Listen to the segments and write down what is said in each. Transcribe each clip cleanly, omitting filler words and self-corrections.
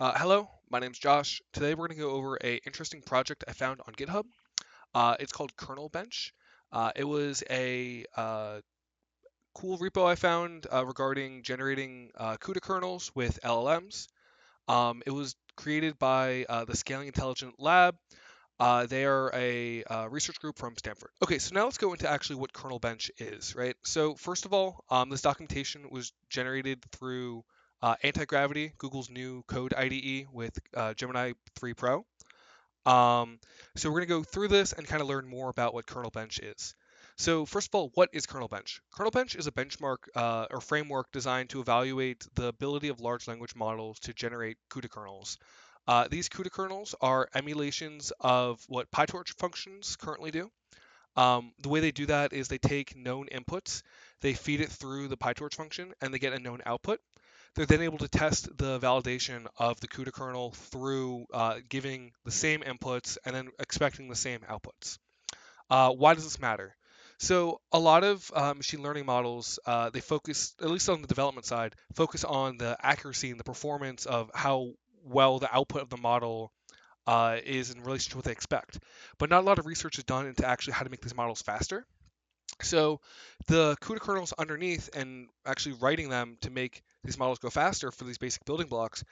Hello, my name's Josh. Today we're going to go over a interesting project I found on GitHub. It's called KernelBench. It was a cool repo I found regarding generating CUDA kernels with LLMs. It was created by the Scaling Intelligent Lab. They are a research group from Stanford. Okay, so now let's go into actually what KernelBench is, right? So first of all, this documentation was generated through Anti-Gravity, Google's new code IDE with Gemini 3 Pro. So we're going to go through this and kind of learn more about what KernelBench is. So first of all, what is KernelBench? KernelBench is a benchmark or framework designed to evaluate the ability of large language models to generate CUDA kernels. These CUDA kernels are emulations of what PyTorch functions currently do. The way they do that is they take known inputs, they feed it through the PyTorch function, and they get a known output. They're then able to test the validation of the CUDA kernel through giving the same inputs and then expecting the same outputs. Why does this matter? So a lot of machine learning models, they focus, at least on the development side, focus on the accuracy and the performance of how well the output of the model is in relation to what they expect. But not a lot of research is done into actually how to make these models faster. So the CUDA kernels underneath and actually writing them to make these models go faster for these basic building blocks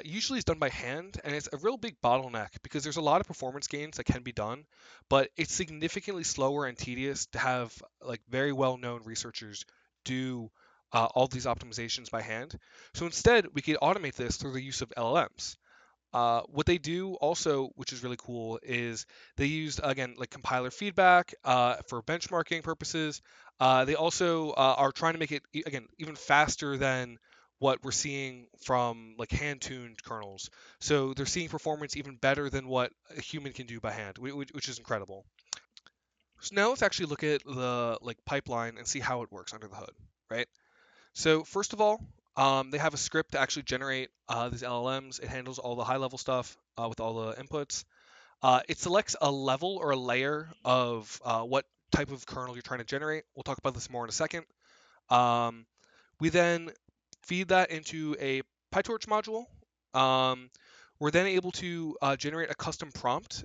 usually is done by hand, and it's a real big bottleneck because there's a lot of performance gains that can be done, but it's significantly slower and tedious to have like very well-known researchers do all these optimizations by hand. So instead, we could automate this through the use of LLMs. What they do also, which is really cool, is they used again like compiler feedback for benchmarking purposes. They also are trying to make it again even faster than what we're seeing from like hand-tuned kernels. So they're seeing performance even better than what a human can do by hand, which is incredible. So now let's actually look at the like pipeline and see how it works under the hood, right? So first of all, they have a script to actually generate these LLMs. It handles all the high-level stuff with all the inputs. It selects a level or a layer of what type of kernel you're trying to generate. We'll talk about this more in a second. Um, we then feed that into a PyTorch module. We're then able to generate a custom prompt.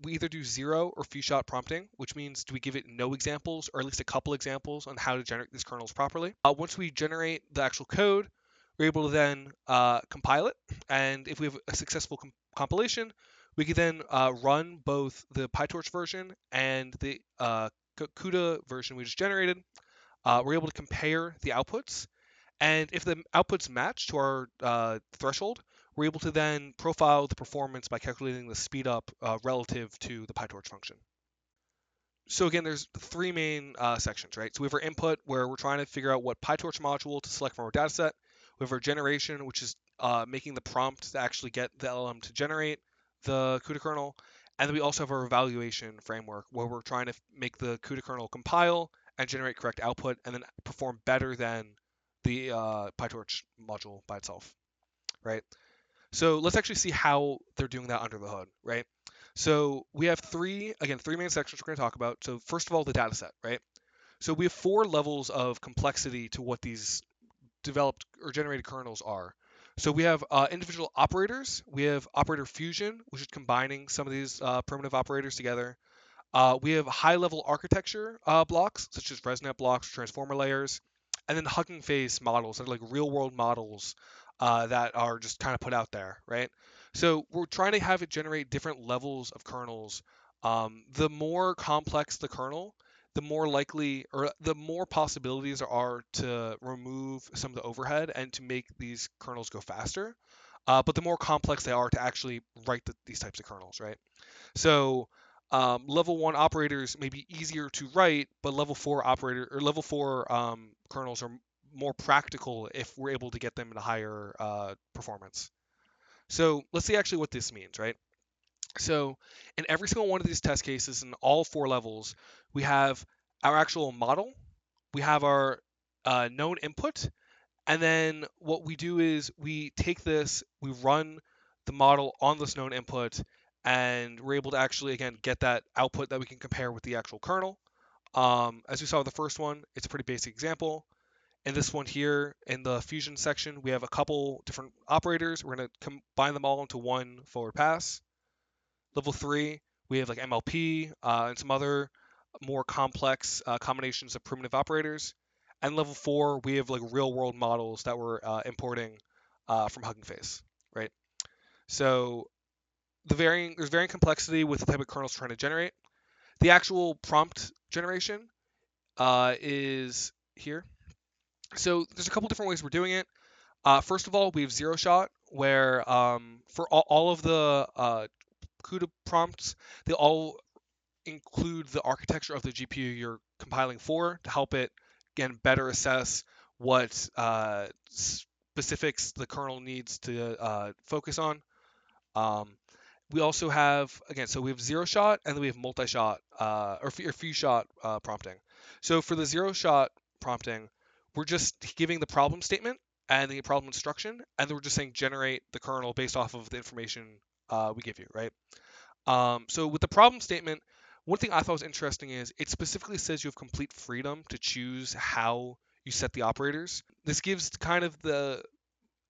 We either do zero or few shot prompting, which means do we give it no examples or at least a couple examples on how to generate these kernels properly. Once we generate the actual code, we're able to then compile it. And if we have a successful compilation, we can then run both the PyTorch version and the CUDA version we just generated. We're able to compare the outputs, and if the outputs match to our threshold, we're able to then profile the performance by calculating the speed up relative to the PyTorch function. So again, there's three main sections, right? So we have our input, where we're trying to figure out what PyTorch module to select from our dataset. We have our generation, which is making the prompt to actually get the LLM to generate the CUDA kernel. And then we also have our evaluation framework, where we're trying to make the CUDA kernel compile and generate correct output, and then perform better than the PyTorch module by itself, right? So let's actually see how they're doing that under the hood, right? So we have three main sections we're going to talk about. So first of all, the data set, right? So we have four levels of complexity to what these developed or generated kernels are. So we have individual operators. We have operator fusion, which is combining some of these primitive operators together. We have high-level architecture blocks, such as ResNet blocks, transformer layers, and then Hugging Face models that are like real-world models that are just kind of put out there, right? So we're trying to have it generate different levels of kernels. The more complex the kernel, the more likely or the more possibilities there are to remove some of the overhead and to make these kernels go faster. But the more complex they are to actually write these types of kernels, right? So level one operators may be easier to write, but level four kernels are more practical if we're able to get them in a higher performance. So let's see actually what this means, right? So in every single one of these test cases in all four levels, we have our actual model, we have our known input, and then what we do is we take this, we run the model on this known input, and we're able to actually, again, get that output that we can compare with the actual kernel. As we saw with the first one, it's a pretty basic example. In this one here, in the fusion section, we have a couple different operators. We're going to combine them all into one forward pass. Level 3, we have like MLP and some other more complex combinations of primitive operators. And level 4, we have like real world models that we're importing from Hugging Face, right? So there's varying complexity with the type of kernels trying to generate. The actual prompt generation is here. So there's a couple different ways we're doing it. First of all, we have zero shot, where for all of the CUDA prompts, they all include the architecture of the GPU you're compiling for to help it, again, better assess what specifics the kernel needs to focus on. Um, we also have, again, so we have zero shot and then we have multi-shot or few shot prompting. So for the zero shot prompting, we're just giving the problem statement and the problem instruction, and then we're just saying generate the kernel based off of the information we give you, right? So with the problem statement, one thing I thought was interesting is it specifically says you have complete freedom to choose how you set the operators. This gives kind of the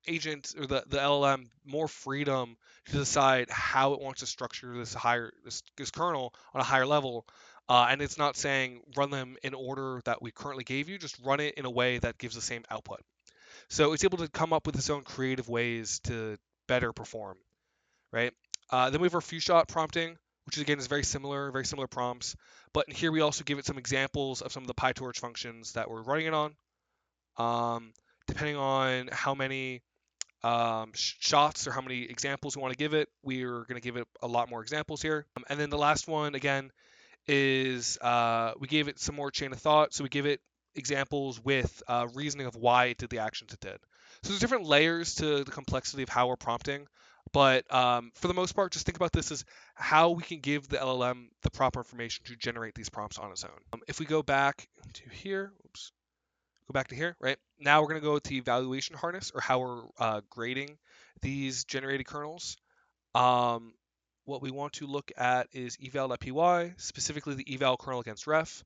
agent or the LLM more freedom to decide how it wants to structure this kernel on a higher level. And it's not saying run them in order that we currently gave you, just run it in a way that gives the same output. So it's able to come up with its own creative ways to better perform, right? Then we have our few shot prompting, which again is very similar prompts. But here we also give it some examples of some of the PyTorch functions that we're running it on. Depending on how many shots or how many examples we want to give it, we're going to give it a lot more examples here. And then the last one, again, is we gave it some more chain of thought. So we give it examples with reasoning of why it did the actions it did. So there's different layers to the complexity of how we're prompting. But for the most part, just think about this as how we can give the LLM the proper information to generate these prompts on its own. If we go back to here, oops, go back to here, right? Now we're going to go to evaluation harness, or how we're grading these generated kernels. What we want to look at is eval.py, specifically the eval kernel against ref.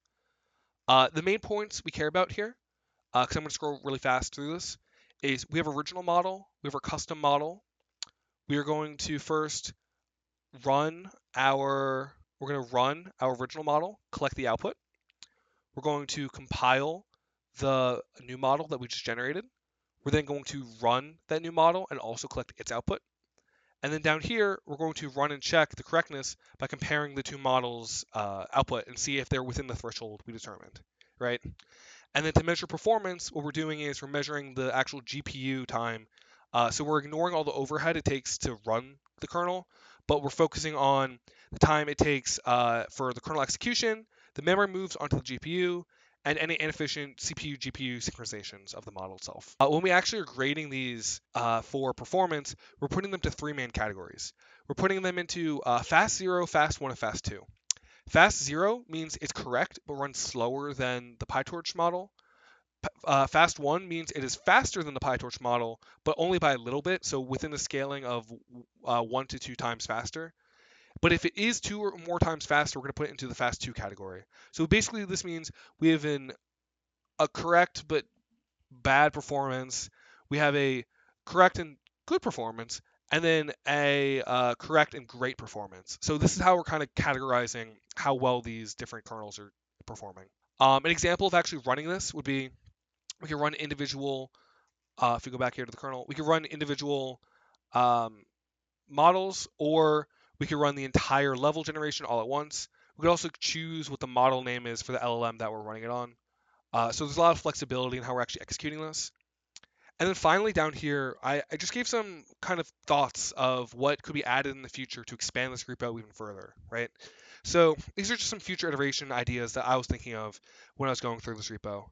The main points we care about here, because I'm going to scroll really fast through this, is we have original model, we have our custom model. We are going to first run our original model, collect the output. We're going to compile the new model that we just generated. We're then going to run that new model and also collect its output. And then down here, we're going to run and check the correctness by comparing the two models' output and see if they're within the threshold we determined, right? And then to measure performance, what we're doing is we're measuring the actual GPU time. So we're ignoring all the overhead it takes to run the kernel, but we're focusing on the time it takes for the kernel execution, the memory moves onto the GPU, and any inefficient CPU GPU synchronizations of the model itself. When we actually are grading these for performance, we're putting them to three main categories. We're putting them into fast 0, fast 1, and fast 2. Fast 0 means it's correct but runs slower than the PyTorch model. Fast 1 means it is faster than the PyTorch model, but only by a little bit, so within the scaling of 1 to 2 times faster. But if it is 2 or more times faster, we're going to put it into the fast 2 category. So basically this means we have a correct but bad performance, we have a correct and good performance, and then a correct and great performance. So this is how we're kind of categorizing how well these different kernels are performing. An example of actually running this would be we can run individual, if we go back here to the kernel, we can run individual models, or we can run the entire level generation all at once. We could also choose what the model name is for the LLM that we're running it on. So there's a lot of flexibility in how we're actually executing this. And then finally down here, I just gave some kind of thoughts of what could be added in the future to expand this repo even further, right? So these are just some future iteration ideas that I was thinking of when I was going through this repo.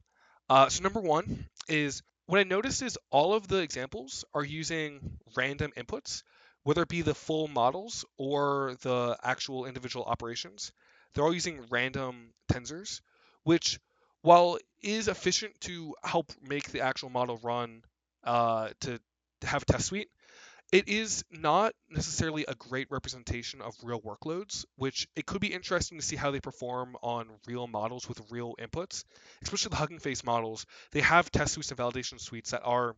So number one is what I noticed is all of the examples are using random inputs, whether it be the full models or the actual individual operations. They're all using random tensors, which while is efficient to help make the actual model run to have a test suite, It is not necessarily a great representation of real workloads, which it could be interesting to see how they perform on real models with real inputs, especially the Hugging Face models. They have test suites and validation suites that are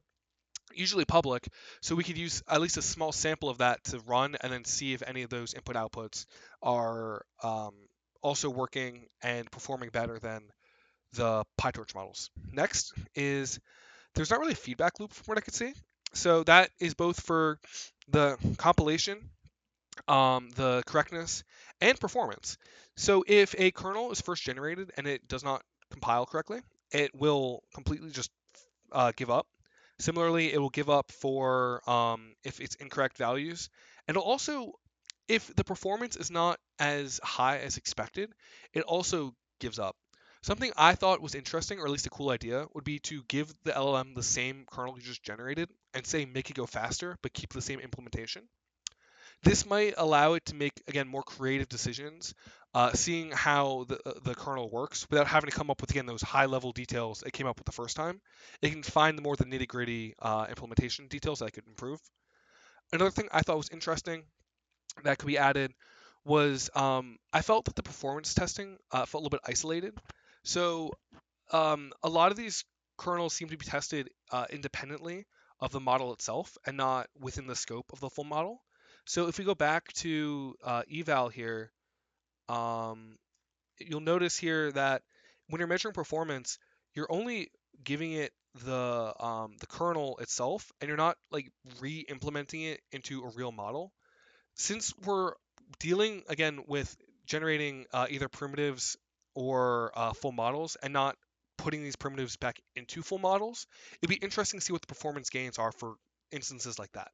usually public, so we could use at least a small sample of that to run and then see if any of those input outputs are also working and performing better than the PyTorch models. Next is there's not really a feedback loop from what I could see. So that is both for the compilation, the correctness, and performance. So if a kernel is first generated and it does not compile correctly, it will completely just give up. Similarly, it will give up for if it's incorrect values. And it'll also, if the performance is not as high as expected, it also gives up. Something I thought was interesting, or at least a cool idea, would be to give the LLM the same kernel you just generated and say make it go faster, but keep the same implementation. This might allow it to make, again, more creative decisions, seeing how the kernel works without having to come up with, again, those high level details it came up with the first time. It can find the more the nitty gritty implementation details that it could improve. Another thing I thought was interesting that could be added was I felt that the performance testing felt a little bit isolated. So a lot of these kernels seem to be tested independently of the model itself and not within the scope of the full model. So if we go back to eval here, um, you'll notice here that when you're measuring performance, you're only giving it the kernel itself, and you're not like re-implementing it into a real model. Since we're dealing again with generating either primitives or full models and not putting these primitives back into full models, it'd be interesting to see what the performance gains are for instances like that.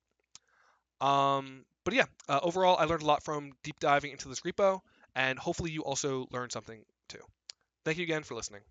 But yeah, overall, I learned a lot from deep diving into this repo, and hopefully you also learned something too. Thank you again for listening.